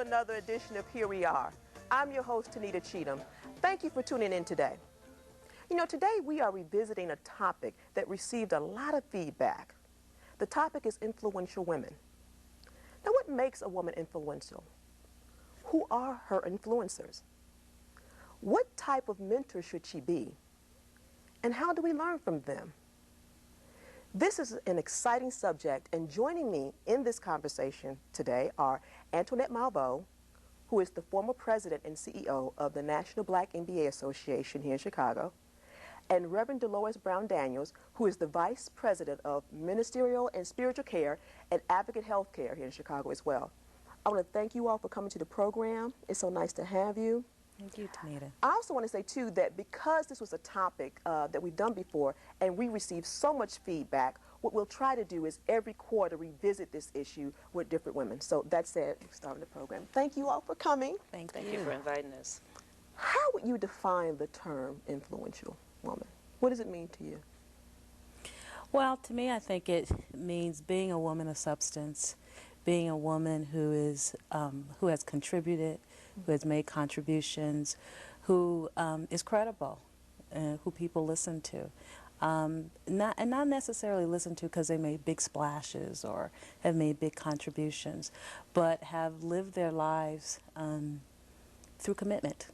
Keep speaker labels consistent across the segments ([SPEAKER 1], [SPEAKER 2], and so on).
[SPEAKER 1] another edition of Here We Are. I'm your host, Tonita Cheatham. Thank you for tuning in today. You know, today we are revisiting a topic that received a lot of feedback. The topic is influential women. Now, what makes a woman influential? Who are her influencers? What type of mentor should she be? And how do we learn from them? This is an exciting subject, and joining me in this conversation today are Antoinette Malveaux, who is the former president and CEO of the National Black MBA Association here in Chicago, and Reverend Delois Brown Daniels, who is the vice president of Ministerial and Spiritual Care and Advocate Healthcare here in Chicago as well. I want to thank you all for coming to the program. It's so nice to have you.
[SPEAKER 2] Thank you, Tonita.
[SPEAKER 1] I also want to say, too, that because this was a topic that we've done before and we received so much feedback, what we'll try to do is every quarter revisit this issue with different women. So that said, we're starting the program. Thank you all for coming.
[SPEAKER 2] Thank
[SPEAKER 3] you for inviting us.
[SPEAKER 1] How would you define the term influential woman? What does it mean to you?
[SPEAKER 2] Well, to me, I think it means being a woman of substance, being a woman who is who has contributed, who has made contributions, who is credible, who people listen to. Not necessarily listen to because they made big splashes or have made big contributions, but have lived their lives through commitment.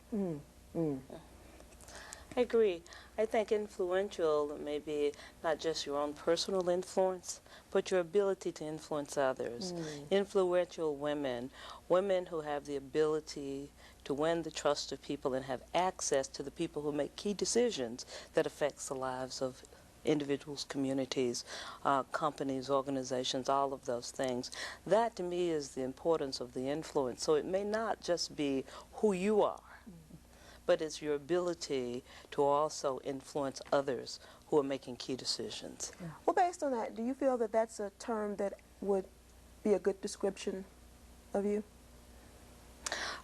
[SPEAKER 3] I agree. I think influential may be not just your own personal influence, but your ability to influence others. Influential women, women who have the ability to win the trust of people and have access to the people who make key decisions that affects the lives of individuals, communities, companies, organizations, all of those things. That to me is the importance of the influence. So it may not just be who you are, but it's your ability to also influence others who are making key decisions.
[SPEAKER 1] Well, based on that, do you feel that that's a term that would be a good description of you?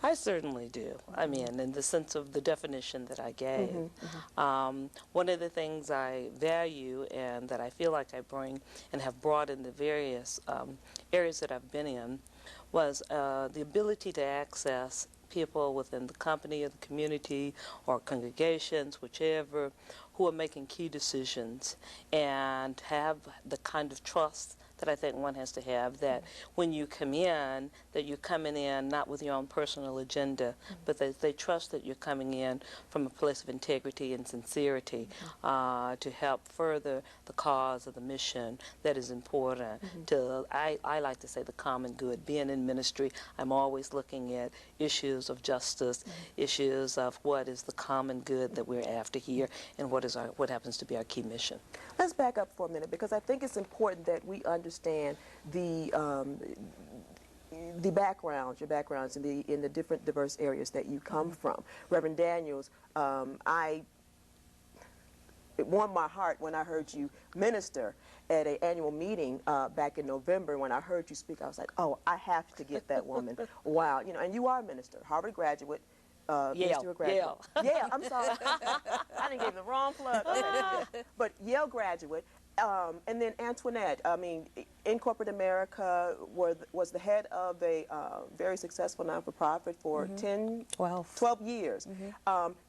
[SPEAKER 3] I certainly do. I mean, in the sense of the definition that I gave. One of the things I value and that I feel like I bring and have brought in the various areas that I've been in was the ability to access people within the company or the community or congregations, whichever, who are making key decisions and have the kind of trust that I think one has to have, that when you come in, that you're coming in not with your own personal agenda, but that they trust that you're coming in from a place of integrity and sincerity to help further the cause of the mission that is important to, I like to say, the common good. Being in ministry, I'm always looking at issues of justice, issues of what is the common good that we're after here, and what happens to be our key mission.
[SPEAKER 1] Let's back up for a minute, because I think it's important that we understand the backgrounds, your backgrounds in the different diverse areas that you come from. Reverend Daniels, it warmed my heart when I heard you minister at an annual meeting back in November. When I heard you speak, I was like, oh, I have to get that woman. Wow, you know, and you are a minister, Harvard graduate.
[SPEAKER 3] Yale.
[SPEAKER 1] Yeah, I'm sorry. I didn't give the wrong plug. But Yale graduate. And then Antoinette, I mean, in corporate America, was the head of a very successful non-for-profit for 12 years.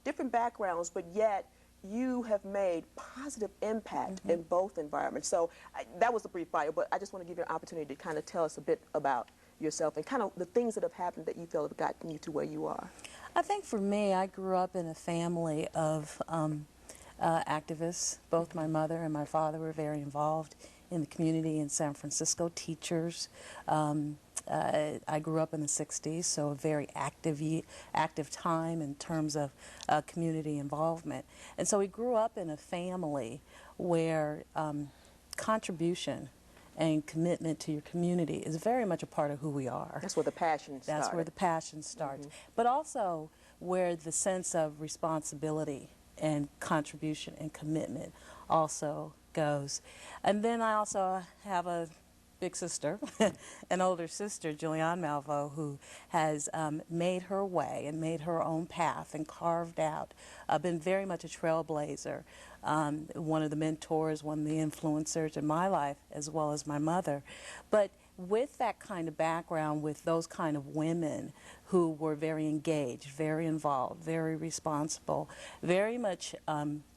[SPEAKER 1] Different backgrounds, but yet you have made positive impact in both environments. So that was a brief bio, but I just want to give you an opportunity to kind of tell us a bit about yourself and kind of the things that have happened that you feel have gotten you to where you are.
[SPEAKER 2] I think for me, I grew up in a family of activists. Both my mother and my father were very involved in the community in San Francisco, teachers. I grew up in the 60s, so a very active time in terms of community involvement. And so we grew up in a family where contribution and commitment to your community is very much a part of who we are.
[SPEAKER 1] That's where the passion starts.
[SPEAKER 2] That's where the passion starts. But also where the sense of responsibility and contribution and commitment also goes. And then I also have a big sister, an older sister, Julianne Malveaux, who has made her way and made her own path and carved out, been very much a trailblazer, one of the mentors, one of the influencers in my life, as well as my mother. But with that kind of background, with those kind of women who were very engaged, very involved, very responsible, very much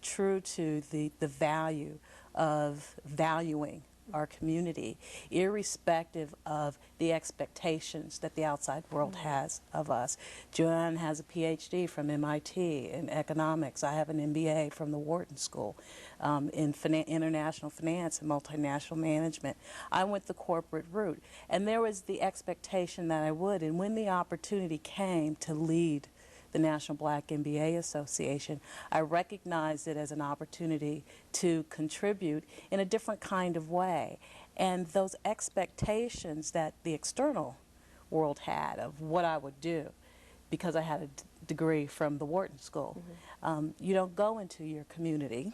[SPEAKER 2] true to the value of valuing our community, irrespective of the expectations that the outside world has of us. Joanne has a PhD from MIT in economics. I have an MBA from the Wharton School in international finance and multinational management. I went the corporate route, and there was the expectation that I would, and when the opportunity came to lead the National Black MBA Association, I recognized it as an opportunity to contribute in a different kind of way. And those expectations that the external world had of what I would do, because I had a degree from the Wharton School, you don't go into your community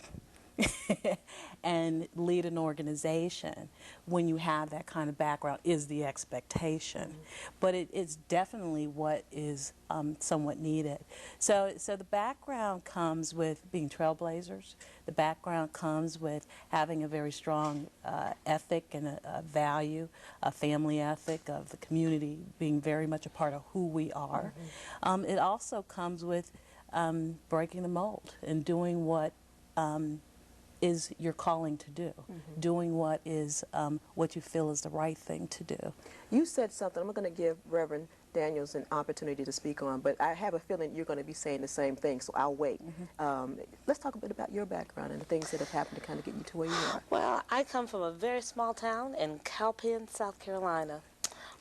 [SPEAKER 2] and lead an organization when you have that kind of background, is the expectation. But it's definitely what is somewhat needed. So the background comes with being trailblazers. The background comes with having a very strong ethic and a value, a family ethic of the community being very much a part of who we are. It also comes with breaking the mold and doing what is your calling to do, doing what is what you feel is the right thing to do.
[SPEAKER 1] You said something I'm going to give Reverend Daniels an opportunity to speak on, but I have a feeling you're going to be saying the same thing, so I'll wait. Let's talk a bit about your background and the things that have happened to kind of get you to where you are.
[SPEAKER 3] Well, I come from a very small town in Cowpen, South Carolina,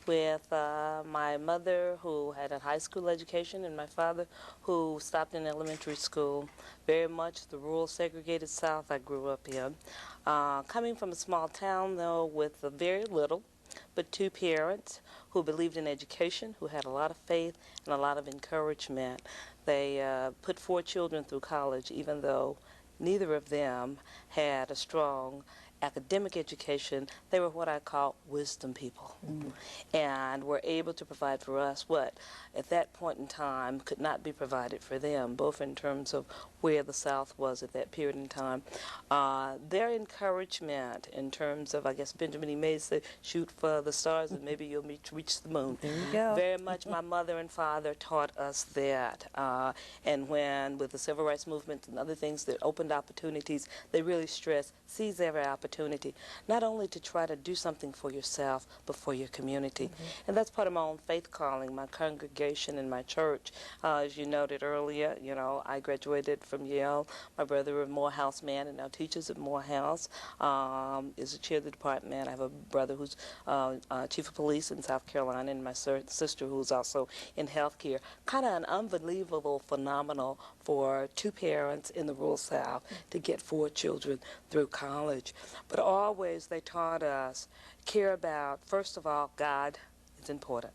[SPEAKER 3] with my mother, who had a high school education, and my father, who stopped in elementary school. Very much the rural segregated South I grew up in. Coming from a small town, though, with very little, but two parents who believed in education, who had a lot of faith and a lot of encouragement. They put 4 children through college, even though neither of them had a strong academic education. They were what I call wisdom people, and were able to provide for us what at that point in time could not be provided for them, both in terms of where the South was at that period in time. Their encouragement in terms of, I guess Benjamin E. Mays said, shoot for the stars and maybe you'll reach the moon.
[SPEAKER 2] There you go.
[SPEAKER 3] Very much my mother and father taught us that. And when, with the Civil Rights Movement and other things that opened opportunities, they really stressed, seize every opportunity, not only to try to do something for yourself, but for your community. And that's part of my own faith calling, my congregation and my church. As you noted earlier, you know, I graduated from Yale. My brother, a Morehouse man, and now teaches at Morehouse, is the chair of the department. I have a brother who's chief of police in South Carolina, and my sister who's also in healthcare. Kind of an unbelievable phenomenal for 2 parents in the rural South to get 4 children through college. But always they taught us, care about, first of all, God is important,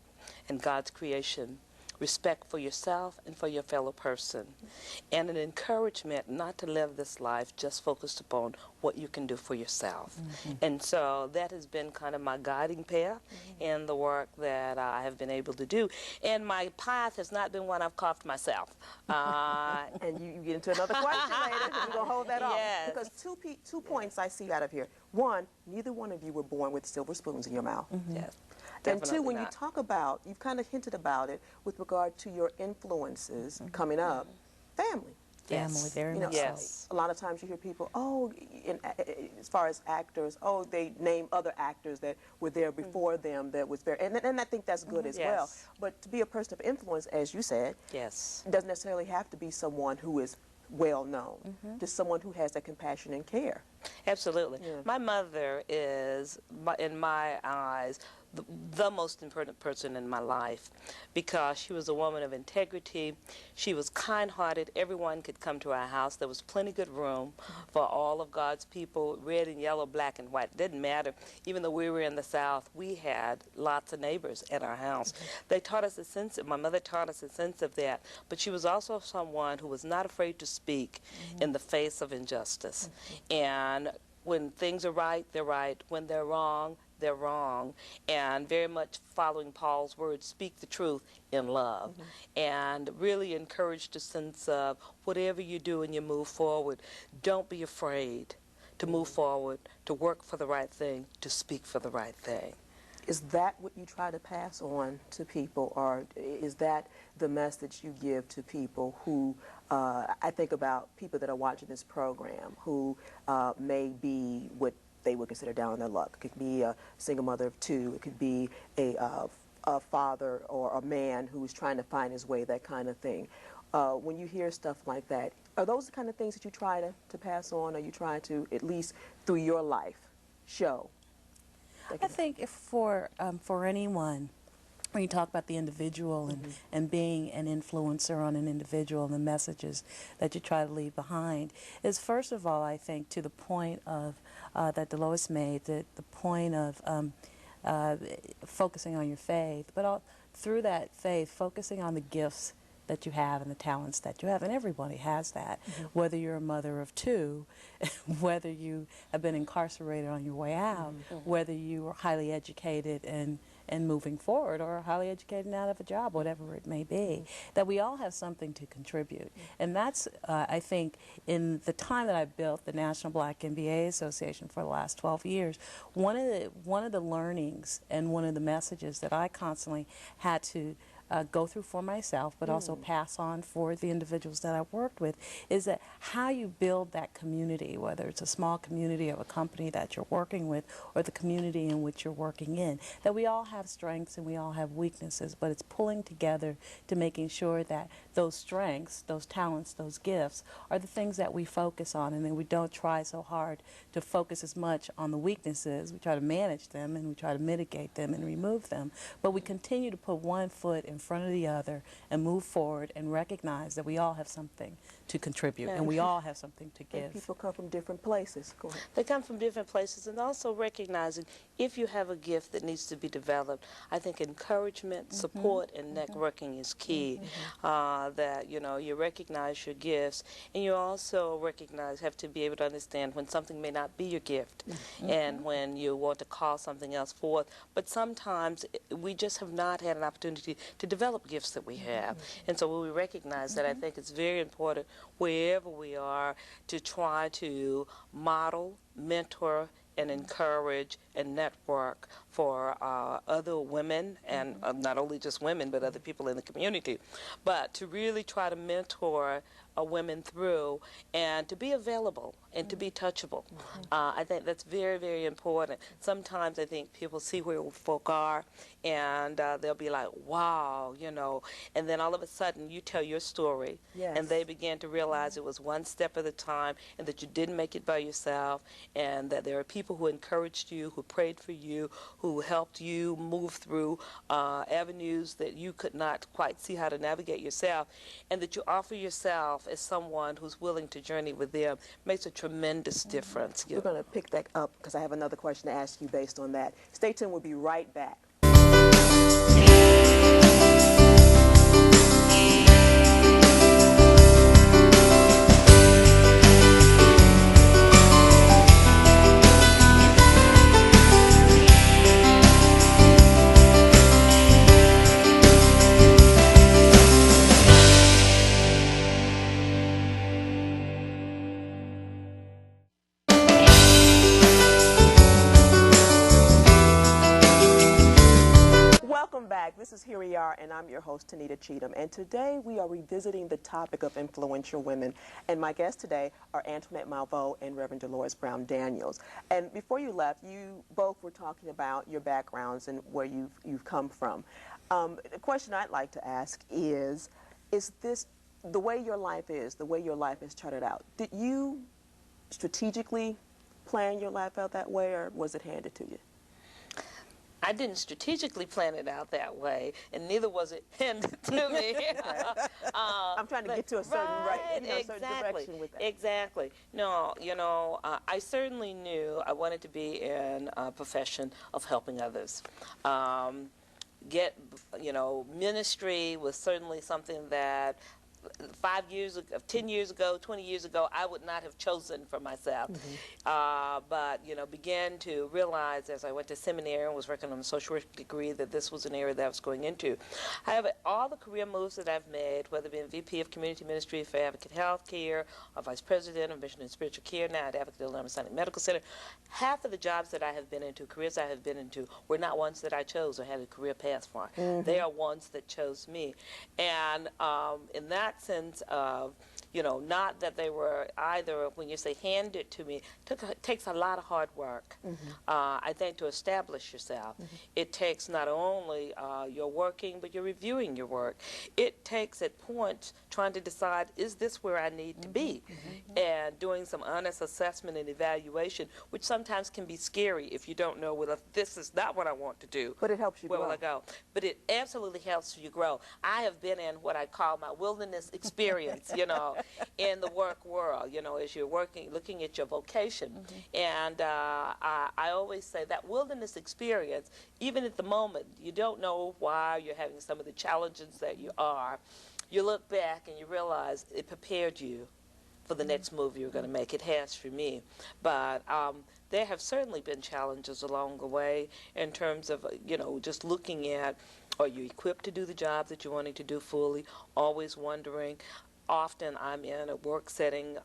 [SPEAKER 3] and God's creation, respect for yourself and for your fellow person, and an encouragement not to live this life just focused upon what you can do for yourself. And so that has been kind of my guiding path in the work that I have been able to do. And my path has not been one I've carved myself.
[SPEAKER 1] And you get into another question later, we're going to hold that off.
[SPEAKER 3] Yes.
[SPEAKER 1] Because two points I see out of here. One, neither one of you were born with silver spoons in your mouth.
[SPEAKER 3] Yes.
[SPEAKER 1] And 2,
[SPEAKER 3] Definitely
[SPEAKER 1] when you
[SPEAKER 3] not.
[SPEAKER 1] talk about, you've kind of hinted about it with regard to your influences coming up, family.
[SPEAKER 2] Family, very
[SPEAKER 1] You know,
[SPEAKER 2] much
[SPEAKER 3] Yes.
[SPEAKER 1] a lot of times you hear people, oh, as far as actors, oh, they name other actors that were there before them that was very, and I think that's good as well.
[SPEAKER 3] Yes.
[SPEAKER 1] But to be a person of influence, as you said,
[SPEAKER 3] Yes.
[SPEAKER 1] doesn't necessarily have to be someone who is well known, just someone who has that compassion and care.
[SPEAKER 3] Absolutely.
[SPEAKER 1] Yeah.
[SPEAKER 3] My mother is, in my eyes, the most important person in my life, because she was a woman of integrity. She was kind-hearted. Everyone could come to our house. There was plenty good room for all of God's people, red and yellow, black and white. It didn't matter. Even though we were in the South, we had lots of neighbors at our house. They taught us a sense of, my mother taught us a sense of that, but she was also someone who was not afraid to speak in the face of injustice. And when things are right, they're right. When they're wrong, they're wrong. And very much following Paul's words, speak the truth in love. And really encouraged a sense of whatever you do and you move forward, don't be afraid to move forward, to work for the right thing, to speak for the right thing.
[SPEAKER 1] Is that what you try to pass on to people, or is that the message you give to people who, I think about people that are watching this program who may be what they would consider down on their luck. It could be a single mother of two. It could be a father or a man who's trying to find his way, that kind of thing. When you hear stuff like that, are those the kind of things that you try to pass on, or you try to, at least through your life, show?
[SPEAKER 2] I think if for anyone, when you talk about the individual and being an influencer on an individual and the messages that you try to leave behind, is first of all, I think, to the point of that Delois made, the point of focusing on your faith, but through that faith, focusing on the gifts that you have and the talents that you have, and everybody has that, whether you're a mother of two, whether you have been incarcerated on your way out, whether you are highly educated and moving forward, or highly educated and out of a job, whatever it may be, that we all have something to contribute. And that's, I think, in the time that I built the National Black MBA Association for the last 12 years, one of the learnings and one of the messages that I constantly had to go through for myself, but also pass on for the individuals that I worked with, is that how you build that community, whether it's a small community of a company that you're working with or the community in which you're working in, that we all have strengths and we all have weaknesses, but it's pulling together to making sure that those strengths, those talents, those gifts are the things that we focus on, and then we don't try so hard to focus as much on the weaknesses. We try to manage them and we try to mitigate them and remove them, but we continue to put one foot in front of the other and move forward and recognize that we all have something to contribute and we all have something to give.
[SPEAKER 1] And people come from different places. Go ahead.
[SPEAKER 3] They come from different places, and also recognizing if you have a gift that needs to be developed, I think encouragement, support, and networking is key. That, you know, you recognize your gifts, and you also have to be able to understand when something may not be your gift, and when you want to call something else forth. But sometimes we just have not had an opportunity to develop gifts that we have. And so when we recognize that, I think it's very important wherever we are to try to model, mentor, and encourage and network for other women, and not only just women, but other people in the community, but to really try to mentor women through and to be available and to be touchable. I think that's very, very important. Sometimes I think people see where folk are and they'll be like, wow, you know, and then all of a sudden you tell your story and they begin to realize it was one step at a time and that you didn't make it by yourself, and that there are people who encouraged you, who prayed for you, who helped you move through avenues that you could not quite see how to navigate yourself, and that you offer yourself as someone who's willing to journey with them makes a tremendous difference.
[SPEAKER 1] We're going to pick that up because I have another question to ask you based on that. Stay tuned. We'll be right back. Welcome back. This is Here We Are, and I'm your host, Tonita Cheatham. And today we are revisiting the topic of influential women. And my guests today are Antoinette Malveaux and Reverend Delois Brown Daniels. And before you left, you both were talking about your backgrounds and where you've come from. The question I'd like to ask is this the way your life is, the way your life is charted out? Did you strategically plan your life out that way, or was it handed to you?
[SPEAKER 3] I didn't strategically plan it out that way, and neither was it handed to me.
[SPEAKER 1] I'm trying to get to a certain certain direction with that.
[SPEAKER 3] Exactly. No, you know, I certainly knew I wanted to be in a profession of helping others. You know, ministry was certainly something that 5 years ago, 10 years ago, 20 years ago, I would not have chosen for myself. But, you know, began to realize as I went to seminary and was working on a social work degree that this was an area that I was going into. However, all the career moves that I've made, whether being VP of Community Ministry for Advocate Health Care, or Vice President of Mission and Spiritual Care now at Advocate Delois Medical Center, half of the jobs that I have been into, careers I have been into, were not ones that I chose or had a career path for. They are ones that chose me. And in that sense of, you know, not that they were either, when you say handed to me, takes a lot of hard work, I think, to establish yourself. It takes not only your working, but you're reviewing your work. It takes at points trying to decide, is this where I need to be? And doing some honest assessment and evaluation, which sometimes can be scary if you don't know, well, if this is not what I want to do.
[SPEAKER 1] But it helps you
[SPEAKER 3] where
[SPEAKER 1] grow.
[SPEAKER 3] will I go? But it absolutely helps you grow. I have been in what I call my wilderness experience, you know, in the work world, you know, as you're working, looking at your vocation. And I always say that wilderness experience, even at the moment, you don't know why you're having some of the challenges that you are. You look back and you realize it prepared you for the next move you're going to make. It has for me. But there have certainly been challenges along the way in terms of, you know, just looking at, are you equipped to do the job that you're wanting to do fully? Always wondering. Often I'm in a work setting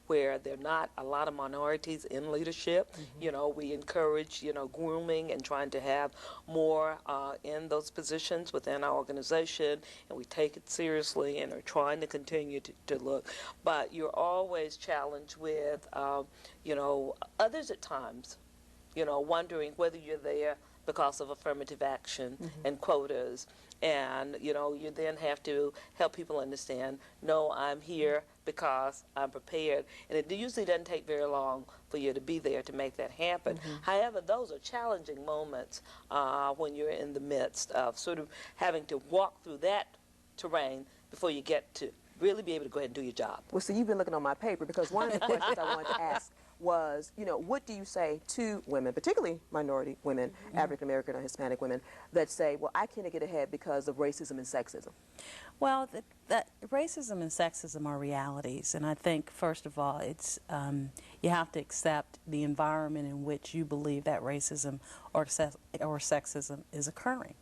[SPEAKER 3] where there are not a lot of minorities in leadership. You know, we encourage, you know, grooming and trying to have more in those positions within our organization, and we take it seriously and are trying to continue to look. But you're always challenged with, you know, others at times, you know, wondering whether you're there because of affirmative action and quotas. And, you know, you then have to help people understand, no, I'm here because I'm prepared. And it usually doesn't take very long for you to be there to make that happen. However, those are challenging moments when you're in the midst of sort of having to walk through that terrain before you get to really be able to go ahead and do your job.
[SPEAKER 1] Well, see, you've been looking on my paper, because one of the questions I wanted to ask was, you know, what do you say to women, particularly minority women, African American or Hispanic women, that say, well, I can't get ahead because of racism and sexism?
[SPEAKER 2] Well, racism and sexism are realities, and I think, first of all, it's you have to accept the environment in which you believe that racism or sexism is occurring.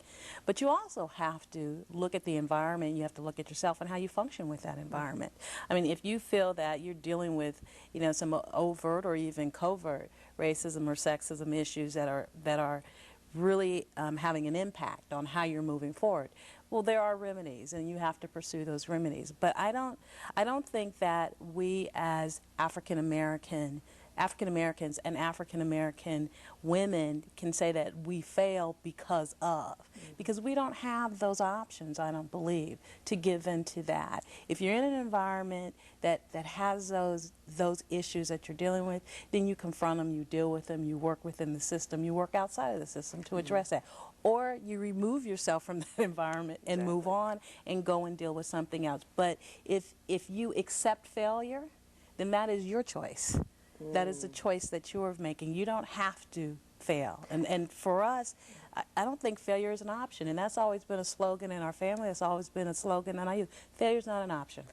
[SPEAKER 2] But you also have to look at the environment, you have to look at yourself and how you function with that environment. I mean, if you feel that you're dealing with, you know, some overt or even covert racism or sexism issues that are really having an impact on how you're moving forward, well, there are remedies, and you have to pursue those remedies. But I don't think that we as African Americans and African American women can say that we fail because we don't have those options, I don't believe, to give into that. If you're in an environment that has those issues that you're dealing with, then you confront them, you deal with them, you work within the system, you work outside of the system to address that. Or you remove yourself from that environment and move on and go and deal with something else. But if you accept failure, then that is your choice. That is the choice that you're making. You don't have to fail. And for us, I don't think failure is an option. And that's always been a slogan in our family. It's always been a slogan in our youth. Failure is not an option.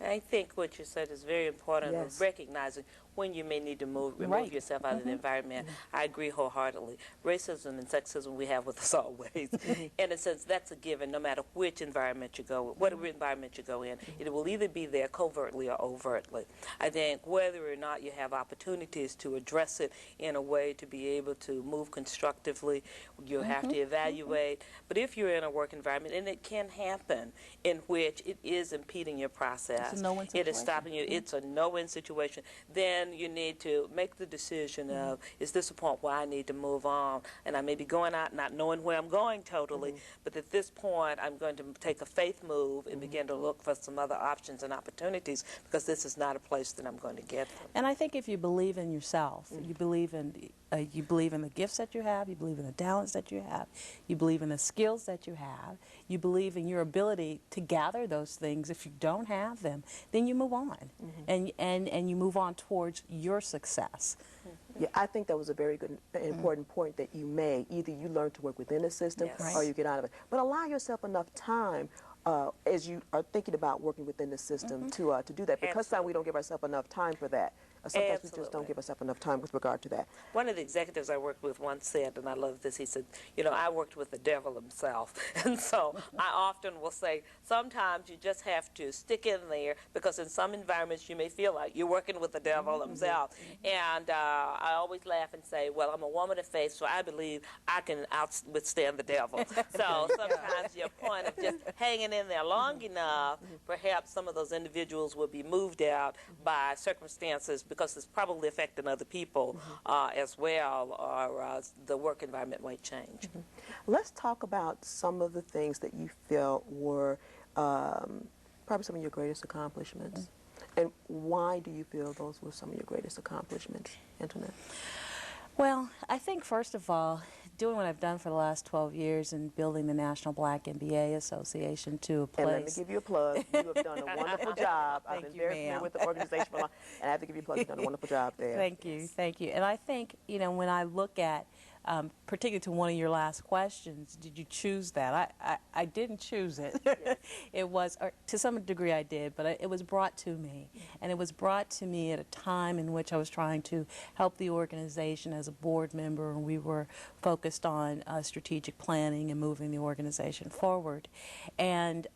[SPEAKER 3] I think what you said is very important, of recognizing when you may need to remove yourself out of the environment. I agree wholeheartedly. Racism and sexism we have with us always. In a sense, that's a given no matter which environment you go, whatever environment you go in. It will either be there covertly or overtly. I think whether or not you have opportunities to address it in a way to be able to move constructively, you have to evaluate. But if you're in a work environment, and it can happen, in which it is impeding your process,
[SPEAKER 2] it's a no-win situation.
[SPEAKER 3] It is stopping you, it's a no-win situation, then you need to make the decision of, is this a point where I need to move on? And I may be going out not knowing where I'm going totally, but at this point I'm going to take a faith move and begin to look for some other options and opportunities, because this is not a place that I'm going to get them.
[SPEAKER 2] And I think if you believe in yourself, you believe in the gifts that you have, you believe in the talents that you have, you believe in the skills that you have, you believe in your ability to gather those things. If you don't have them, then you move on, and you move on towards your success.
[SPEAKER 1] Yeah, I think that was a very good, important point that you made. Either you learn to work within the system or you get out of it. But allow yourself enough time as you are thinking about working within the system to do that? Because sometimes we don't give ourselves enough time for that. Sometimes we just don't give ourselves enough time with regard to that.
[SPEAKER 3] One of the executives I worked with once said, and I love this, he said, you know, I worked with the devil himself. And so I often will say, sometimes you just have to stick in there, because in some environments you may feel like you're working with the devil himself. And I always laugh and say, well, I'm a woman of faith, so I believe I can withstand the devil. So sometimes your point of just hanging in there long enough, perhaps some of those individuals will be moved out by circumstances, because it's probably affecting other people as well, or the work environment might change.
[SPEAKER 1] Let's talk about some of the things that you feel were probably some of your greatest accomplishments. And why do you feel those were some of your greatest accomplishments, Antoinette?
[SPEAKER 2] Well, I think first of all, doing what I've done for the last 12 years and building the National Black MBA Association to a place.
[SPEAKER 1] And let me give you a plug. You have done a wonderful job. I've been very familiar with the organization for long, and I have to give you a plug. You've done a wonderful job there.
[SPEAKER 2] Thank you, thank you. And I think, you know, when I look at, particularly to one of your last questions, did you choose that? I didn't choose it. Yes. It was, or to some degree I did, but it was brought to me. And it was brought to me at a time in which I was trying to help the organization as a board member, and we were focused on strategic planning and moving the organization forward. And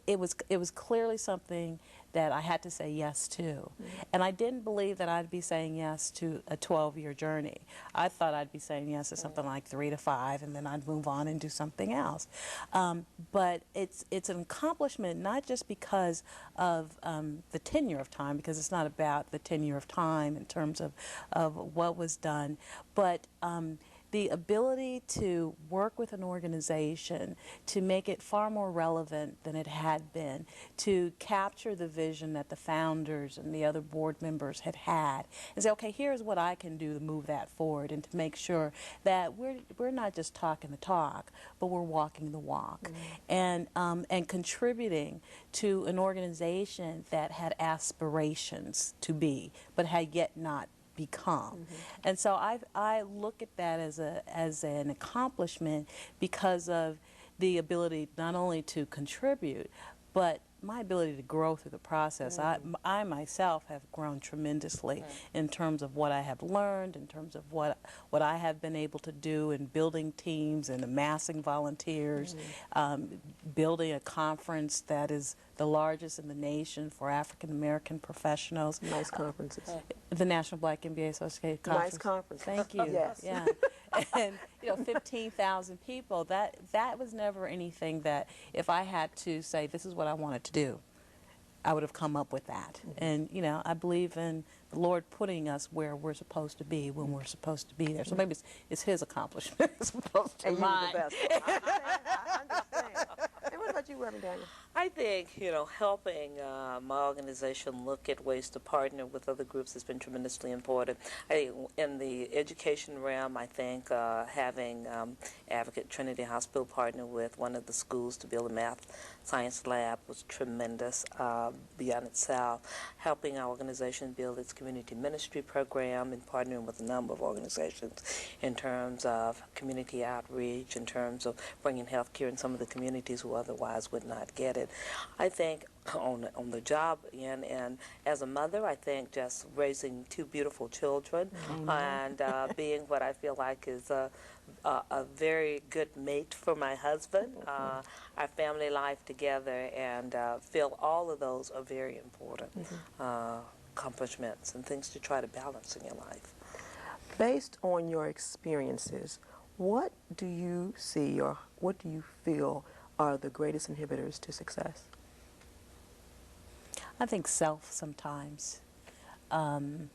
[SPEAKER 2] it was clearly something that I had to say yes to. And I didn't believe that I'd be saying yes to a 12-year journey. I thought I'd be saying yes to something like 3 to 5, and then I'd move on and do something else. But it's an accomplishment not just because of the tenure of time, because it's not about the tenure of time in terms of what was done, but the ability to work with an organization to make it far more relevant than it had been, to capture the vision that the founders and the other board members had and say, okay, here's what I can do to move that forward, and to make sure that we're not just talking the talk, but we're walking the walk. And contributing to an organization that had aspirations to be, but had yet not become. And so I look at that as an accomplishment because of the ability not only to contribute, but my ability to grow through the process. I myself have grown tremendously in terms of what I have learned, in terms of what I have been able to do in building teams and amassing volunteers, building a conference that is the largest in the nation for African American professionals.
[SPEAKER 1] Nice conferences.
[SPEAKER 2] The National Black MBA Association Conference.
[SPEAKER 1] Nice conference.
[SPEAKER 2] Thank you.
[SPEAKER 1] Yes.
[SPEAKER 2] Yeah. And 15,000 people. That was never anything that, if I had to say this is what I wanted to do, I would have come up with that. And I believe in the Lord putting us where we're supposed to be when we're supposed to be there. So maybe it's His accomplishment as opposed to mine.
[SPEAKER 1] And you're the best. I understand. And what about you, Reverend Daniel?
[SPEAKER 3] I think, helping my organization look at ways to partner with other groups has been tremendously important. In the education realm, I think having Advocate Trinity Hospital partner with one of the schools to build a math science lab was tremendous beyond itself. Helping our organization build its community ministry program and partnering with a number of organizations in terms of community outreach, in terms of bringing health care in some of the communities who otherwise would not get it. I think on the job end, and as a mother, I think just raising 2 beautiful children and being what I feel like is a very good mate for my husband, our family life together, and feel all of those are very important accomplishments and things to try to balance in your life.
[SPEAKER 1] Based on your experiences, what do you see or what do you feel are the greatest inhibitors to success?
[SPEAKER 2] I think self sometimes. There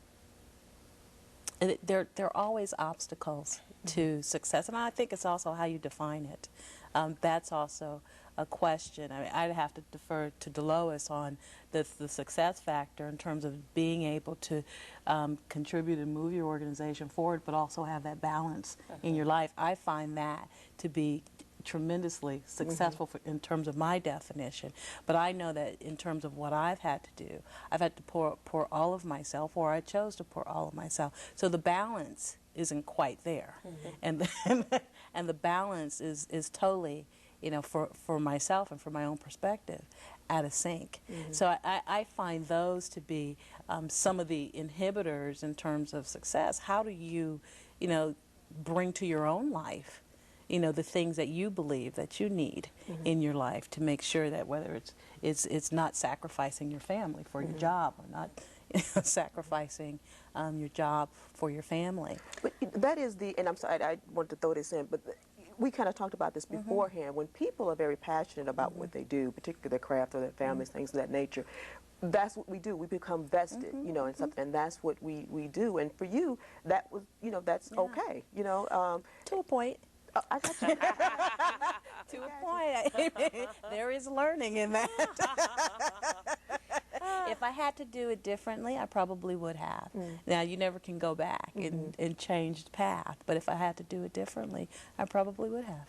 [SPEAKER 2] are always obstacles to success, and I think it's also how you define it. That's also a question. I mean, I'd have to defer to Delois on the success factor in terms of being able to contribute and move your organization forward, but also have that balance in your life. I find that to be tremendously successful in terms of my definition, but I know that in terms of what I've had to do, I've had to pour all of myself, or I chose to pour all of myself. So the balance isn't quite there, and the balance is totally for myself and for my own perspective, out of sync. So I find those to be some of the inhibitors in terms of success. How do you, bring to your own life, the things that you believe that you need in your life to make sure that whether it's not sacrificing your family for your job, or not sacrificing your job for your family.
[SPEAKER 1] But that is and I'm sorry, I want to throw this in, but we kind of talked about this beforehand. When people are very passionate about what they do, particularly their craft or their families, things of that nature, that's what we do. We become vested, in something, and that's what we do. And for you, that was, that's okay,
[SPEAKER 2] To a point.
[SPEAKER 1] I got you.
[SPEAKER 2] To a point. There is learning in that. If I had to do it differently, I probably would have. Now, you never can go back and change the path, but if I had to do it differently, I probably would have.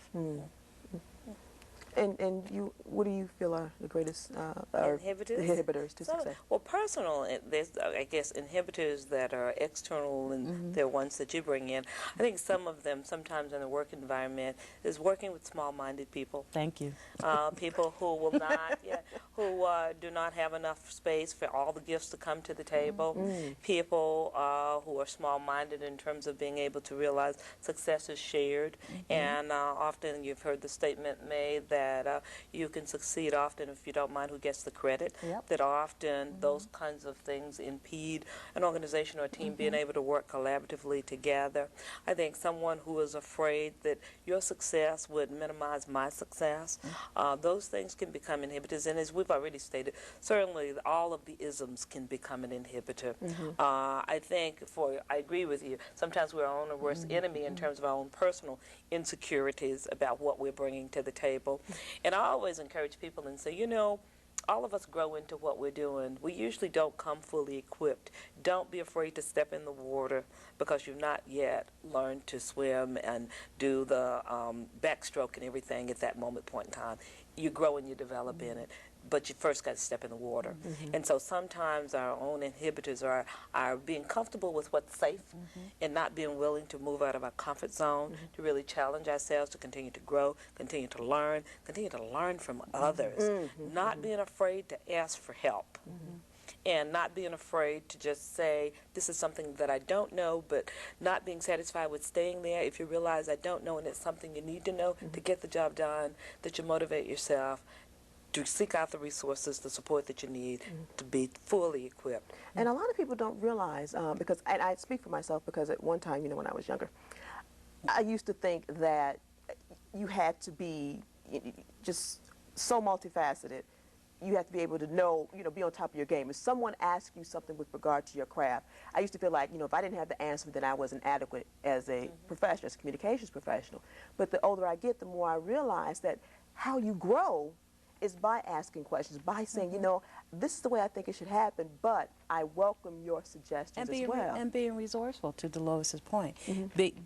[SPEAKER 1] And you, what do you feel are the greatest inhibitors to success?
[SPEAKER 3] Well, personal, there's, I guess, inhibitors that are external, and they're ones that you bring in. I think some of them, sometimes in the work environment, is working with small-minded people.
[SPEAKER 2] Thank you.
[SPEAKER 3] People who will not, who do not have enough space for all the gifts to come to the table. People who are small-minded in terms of being able to realize success is shared. And often you've heard the statement made that you can succeed often if you don't mind who gets the credit. That often those kinds of things impede an organization or a team being able to work collaboratively together. I think someone who is afraid that your success would minimize my success, those things can become inhibitors. And as we've already stated, certainly all of the isms can become an inhibitor. I think, I agree with you, sometimes we're our own worst enemy in terms of our own personal insecurities about what we're bringing to the table. And I always encourage people and say, all of us grow into what we're doing. We usually don't come fully equipped. Don't be afraid to step in the water because you've not yet learned to swim and do the backstroke and everything at that point in time. You grow and you develop in it, but you first got to step in the water. And so sometimes our own inhibitors are being comfortable with what's safe and not being willing to move out of our comfort zone, to really challenge ourselves, to continue to grow, continue to learn from others, not being afraid to ask for help. And not being afraid to just say, this is something that I don't know, but not being satisfied with staying there. If you realize I don't know and it's something you need to know to get the job done, that you motivate yourself to seek out the resources, the support that you need to be fully equipped.
[SPEAKER 1] And a lot of people don't realize, because, and I speak for myself, because at one time, when I was younger, I used to think that you had to be just so multifaceted. You have to be able to know, be on top of your game. If someone asks you something with regard to your craft, I used to feel like, if I didn't have the answer, then I wasn't adequate as a professional, as a communications professional. But the older I get, the more I realize that how you grow is by asking questions, by saying, this is the way I think it should happen, but I welcome your suggestions as well.
[SPEAKER 2] And being resourceful, to Delois's point.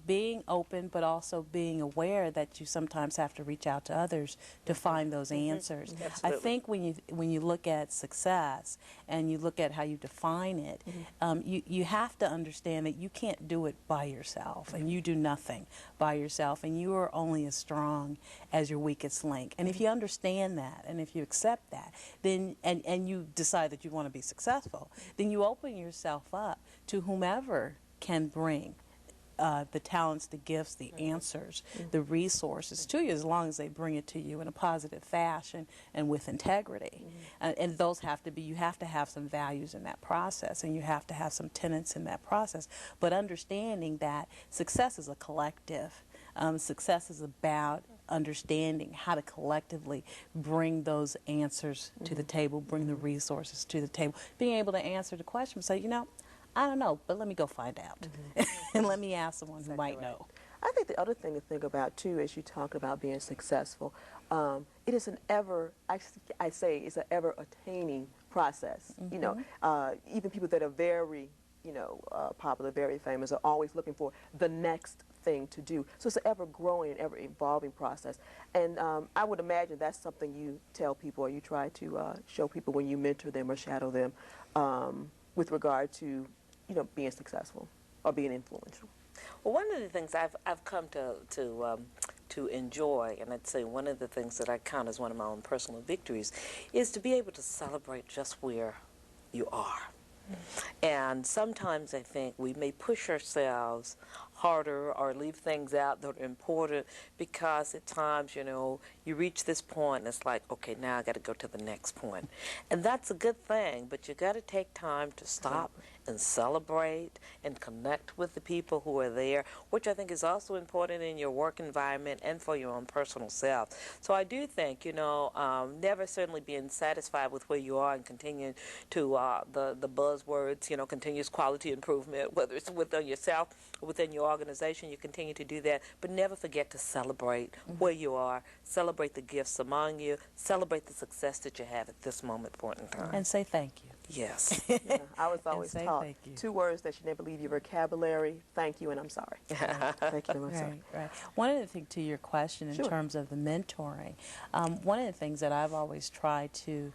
[SPEAKER 2] Being open, but also being aware that you sometimes have to reach out to others to find those answers. I think when you look at success and you look at how you define it, you have to understand that you can't do it by yourself, and you do nothing by yourself, and you are only as strong as your weakest link. And if you understand that, and if you accept that, then and you decide that you want to be successful, then you open yourself up to whomever can bring the talents, the gifts, the answers, the resources to you, as long as they bring it to you in a positive fashion and with integrity. And those have to be, you have to have some values in that process, and you have to have some tenets in that process. But understanding that success is a collective. Success is about understanding how to collectively bring those answers to the table, bring the resources to the table, being able to answer the question, say, I don't know, but let me go find out. And let me ask someone who might know.
[SPEAKER 1] I think the other thing to think about, too, as you talk about being successful, it is an I say it's an ever-attaining process. Even people that are very, popular, very famous, are always looking for the next thing to do. So it's an ever-growing and ever-evolving process. And I would imagine that's something you tell people, or you try to show people when you mentor them or shadow them with regard to, being successful or being influential.
[SPEAKER 3] Well, one of the things I've come to to enjoy, and I'd say one of the things that I count as one of my own personal victories, is to be able to celebrate just where you are. And sometimes I think we may push ourselves harder or leave things out that are important because at times, you know, you reach this point and it's like, okay, now I got to go to the next point. And that's a good thing, but you got to take time to stop and celebrate and connect with the people who are there, which I think is also important in your work environment and for your own personal self. So I do think, you know, never certainly being satisfied with where you are and continuing to the buzzwords, you know, continuous quality improvement, whether it's within yourself or within your organization, you continue to do that, but never forget to celebrate where you are, celebrate the gifts among you, celebrate the success that you have at this point in time.
[SPEAKER 2] And say thank you.
[SPEAKER 3] Yes.
[SPEAKER 1] Yeah, I was always
[SPEAKER 2] say
[SPEAKER 1] taught
[SPEAKER 2] thank you.
[SPEAKER 1] 2 words that should never leave your vocabulary: thank you and I'm sorry. Thank you and I'm sorry.
[SPEAKER 2] Right. One of the things to your question in
[SPEAKER 1] Sure.
[SPEAKER 2] terms of the mentoring, one of the things that I've always tried to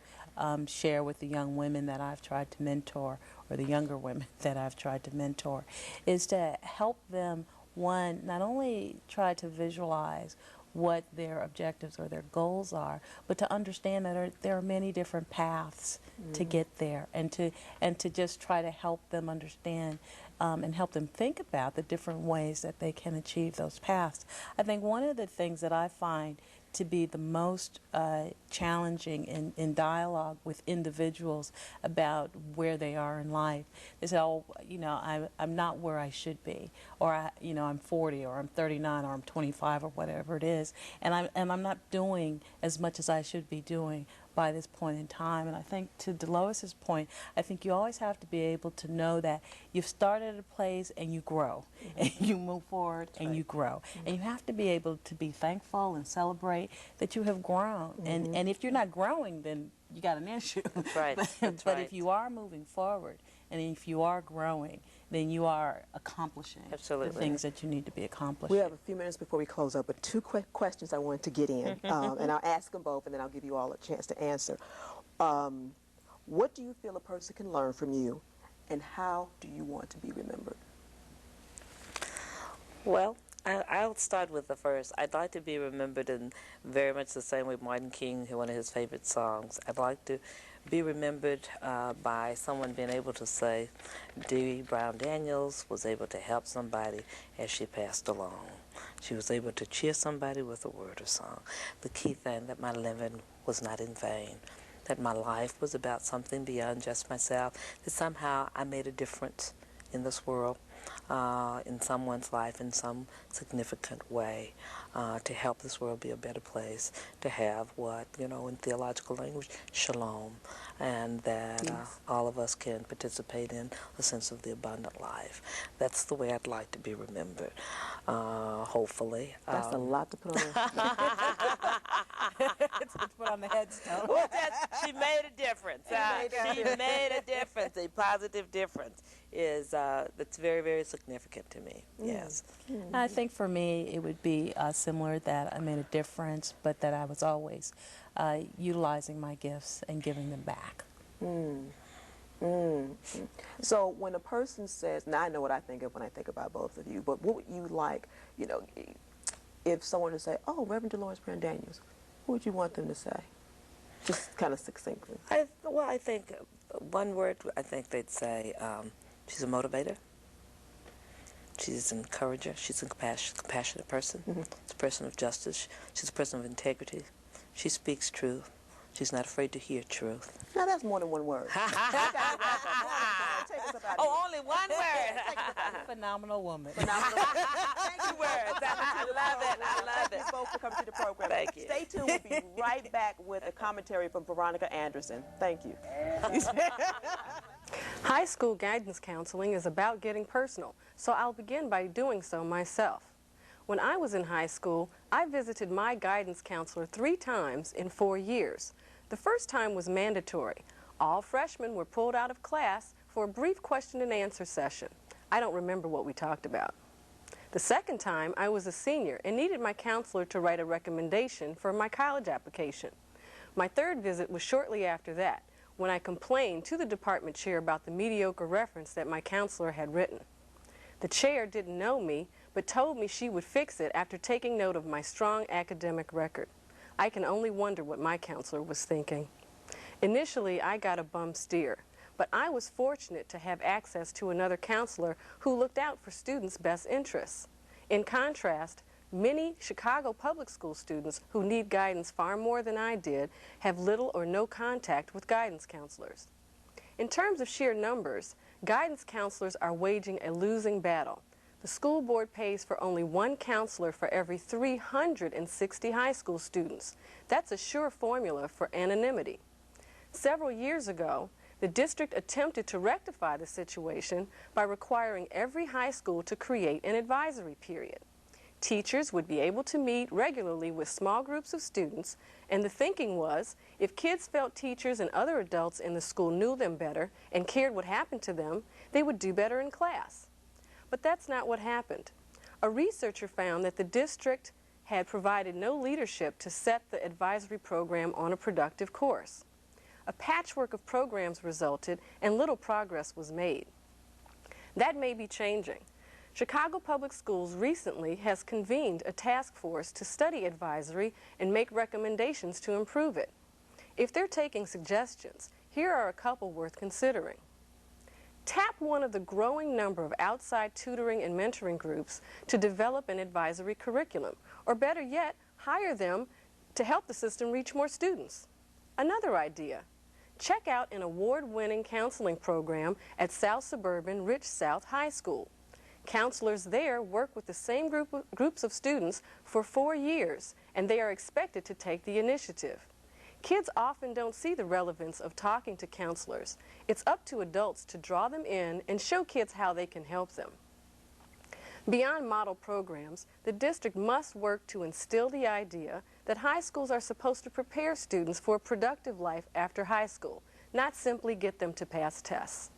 [SPEAKER 2] share with the young women that I've tried to mentor, or the younger women that I've tried to mentor, is to help them, one, not only try to visualize what their objectives or their goals are, but to understand that there are many different paths to get there, and to just try to help them understand and help them think about the different ways that they can achieve those paths. I think one of the things that I find to be the most challenging in dialogue with individuals about where they are in life is, oh, you know, I'm not where I should be, or you know, I'm 40, or I'm 39, or I'm 25, or whatever it is, and I'm not doing as much as I should be doing by this point in time. And I think, to Delois's point, I think you always have to be able to know that you've started at a place and you grow, and you move forward and you grow. And you have to be able to be thankful and celebrate that you have grown. And if you're not growing, then you got an issue.
[SPEAKER 3] That's right.
[SPEAKER 2] But if you are moving forward, and if you are growing, then you are accomplishing the things that you need to be accomplishing.
[SPEAKER 1] We have a few minutes before we close up, but 2 quick questions I wanted to get in, and I'll ask them both, and then I'll give you all a chance to answer. What do you feel a person can learn from you, and how do you want to be remembered?
[SPEAKER 3] Well, I'll start with the first. I'd like to be remembered in very much the same way Martin King, one of his favorite songs. I'd like to be remembered by someone being able to say, Dee Brown Daniels was able to help somebody as she passed along. She was able to cheer somebody with a word or song. The key thing, that my living was not in vain, that my life was about something beyond just myself, that somehow I made a difference in this world, in someone's life in some significant way, to help this world be a better place, to have what, you know, in theological language, shalom, and that all of us can participate in a sense of the abundant life. That's the way I'd like to be remembered, hopefully.
[SPEAKER 1] That's a lot to put on
[SPEAKER 2] to put on the headstone.
[SPEAKER 3] Well, she made a difference. She made a difference, a positive difference. That's very, very significant to me. Yes.
[SPEAKER 2] I think for me it would be similar, that I made a difference, but that I was always utilizing my gifts and giving them back.
[SPEAKER 1] So when a person says, now I know what I think of when I think about both of you, but what would you like, you know, if someone to say, oh, Reverend Delois Brown Daniels, what would you want them to say? Just kind of succinctly.
[SPEAKER 3] Well, I think one word, I think they'd say, she's a motivator. She's an encourager. She's a compassionate person. She's a person of justice. She's a person of integrity. She speaks truth. She's not afraid to hear truth.
[SPEAKER 1] Now that's more than one word.
[SPEAKER 3] Oh, only one word.
[SPEAKER 2] Phenomenal woman.
[SPEAKER 1] Phenomenal.
[SPEAKER 3] Thank you, words. I love it. I love
[SPEAKER 1] Thank
[SPEAKER 3] it.
[SPEAKER 1] you both for coming to the program.
[SPEAKER 3] Thank you.
[SPEAKER 1] Stay tuned. We'll be right back with a commentary from Veronica Anderson. Thank you.
[SPEAKER 4] High school guidance counseling is about getting personal, so I'll begin by doing so myself. When I was in high school, I visited my guidance counselor 3 times in 4 years. The first time was mandatory. All freshmen were pulled out of class for a brief question and answer session. I don't remember what we talked about. The second time, I was a senior and needed my counselor to write a recommendation for my college application. My third visit was shortly after that, when I complained to the department chair about the mediocre reference that my counselor had written. The chair didn't know me, but told me she would fix it after taking note of my strong academic record. I can only wonder what my counselor was thinking. Initially, I got a bum steer, but I was fortunate to have access to another counselor who looked out for students' best interests. In contrast, many Chicago public school students who need guidance far more than I did have little or no contact with guidance counselors. In terms of sheer numbers, guidance counselors are waging a losing battle. The school board pays for only one counselor for every 360 high school students. That's a sure formula for anonymity. Several years ago, the district attempted to rectify the situation by requiring every high school to create an advisory period. Teachers would be able to meet regularly with small groups of students, and the thinking was if kids felt teachers and other adults in the school knew them better and cared what happened to them, they would do better in class. But that's not what happened. A researcher found that the district had provided no leadership to set the advisory program on a productive course. A patchwork of programs resulted and little progress was made. That may be changing. Chicago Public Schools recently has convened a task force to study advisory and make recommendations to improve it. If they're taking suggestions, here are a couple worth considering. Tap one of the growing number of outside tutoring and mentoring groups to develop an advisory curriculum, or better yet, hire them to help the system reach more students. Another idea, check out an award-winning counseling program at South Suburban Rich South High School. Counselors there work with the same groups of students for 4 years, and they are expected to take the initiative. Kids often don't see the relevance of talking to counselors. It's up to adults to draw them in and show kids how they can help them. Beyond model programs, the district must work to instill the idea that high schools are supposed to prepare students for a productive life after high school, not simply get them to pass tests.